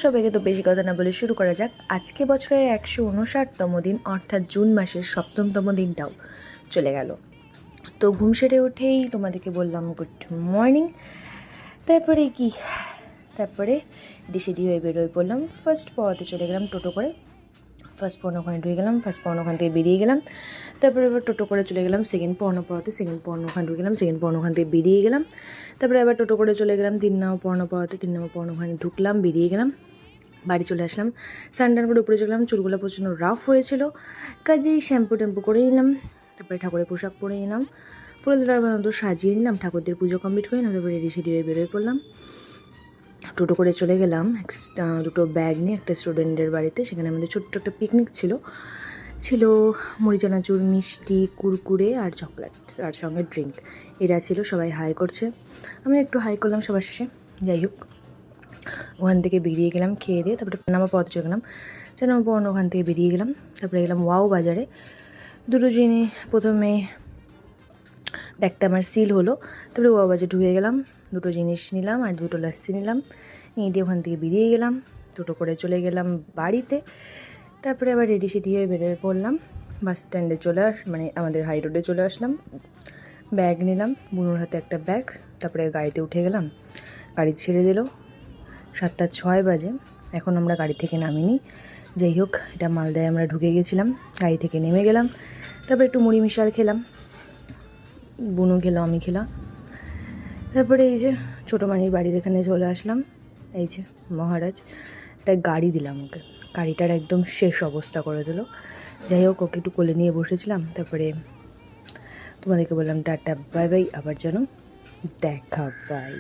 সবাইকে তো বেশি কথা না বলে শুরু করা যাক। আজকে বছরের 159তম দিন, অর্থাৎ জুন মাসের 7তম দিনটাও চলে গেল। তো ঘুম সেরে উঠেই তোমাদেরকে বললাম গুড মর্নিং। তারপরে ডিসিডি হয়ে বেরোয় পড়লাম। ফার্স্ট পড়াতে চলে গেলাম টোটো করে। ফার্স্ট পড়ানো ওখানে ঢুকে গেলাম, ফার্স্ট পড়ানো ওখান থেকে বেরিয়ে গেলাম। তারপরে এবার টোটো করে চলে গেলাম সেকেন্ড পড়ানো পড়াতে, সেকেন্ড পড়ানো ওখানে ঢুকে গেলাম, সেকেন্ড পড়ানো ওখান থেকে বেরিয়ে গেলাম। তারপরে এবার টোটো করে চলে গেলাম 3 নম্বর পড়ানো পড়াতে, 3 নম্বর পড়ানো ওখানে ঢুকলাম, বেরিয়ে গেলাম, বাড়ি চলে আসলাম। স্নান করে উপরে চলে গেলাম। চুলগুলো প্রচণ্ড রাফ হয়েছিল, কাজেই শ্যাম্পু ট্যাম্পু করে নিলাম। তারপরে ঠাকুরের পোশাক পরে নিলাম, ফুলদার মতো সাজিয়ে নিলাম, ঠাকুরদের পুজো কমপ্লিট করে নিলাম। তারপরে রেডি সেডি হয়ে বেরোয় পড়লাম। টোটো করে চলে গেলাম দুটো ব্যাগ নিয়ে একটা স্টুডেন্টের বাড়িতে। সেখানে আমাদের ছোট্ট একটা পিকনিক ছিল মুড়ি চানাচুর, মিষ্টি, কুরকুরে আর চকলেট, আর সঙ্গে ড্রিঙ্ক। এরা ছিল, সবাই হাই করছে, আমি একটু হাই করলাম সবার শেষে। যাই হোক, ওখান থেকে বেরিয়ে গেলাম খেয়ে দিয়ে। তারপরে নামা পথ চলে গেলাম, যেন পড়ানো ওখান থেকে বেরিয়ে গেলাম। তারপরে গেলাম ওয়াও বাজারে। দুটো জিনিস, প্রথমে ব্যাগটা আমার সিল হলো, তারপরে ওয়াও বাজারে ঢুকে গেলাম, দুটো জিনিস নিলাম আর দুটো লাস্সি নিলাম, নিয়ে দিয়ে ওখান থেকে বেরিয়ে গেলাম। টোটো করে চলে গেলাম বাড়িতে। তারপরে আবার রেডি সেডি হয়ে বেরিয়ে পড়লাম। বাস স্ট্যান্ডে আমাদের হাই রোডে চলে আসলাম। ব্যাগ নিলাম, বুনুর হাতে একটা ব্যাগ। তারপরে গাড়িতে উঠে গেলাম, গাড়ি ছেড়ে দিল। 7:06 বাজে, এখন আমরা গাড়ি থেকে নামিনি। যাই হোক, এটা মালদায় আমরা ঢুকে গেছিলাম, গাড়ি থেকে নেমে গেলাম। তারপরে একটু মুড়ি মিশাল খেলাম, বুনু খেলো, আমি খেলাম। তারপরে এই যে ছোটো মানির বাড়ির এখানে চলে আসলাম। এই যে মহারাজ, একটা গাড়ি দিলাম ওকে, গাড়িটার একদম শেষ অবস্থা করে দিল। যাই হোক, ওকে একটু কোলে নিয়ে বসেছিলাম। তারপরে তোমাদেরকে বললাম টাটা বাই বাই, আবার যেন দেখা, বাই।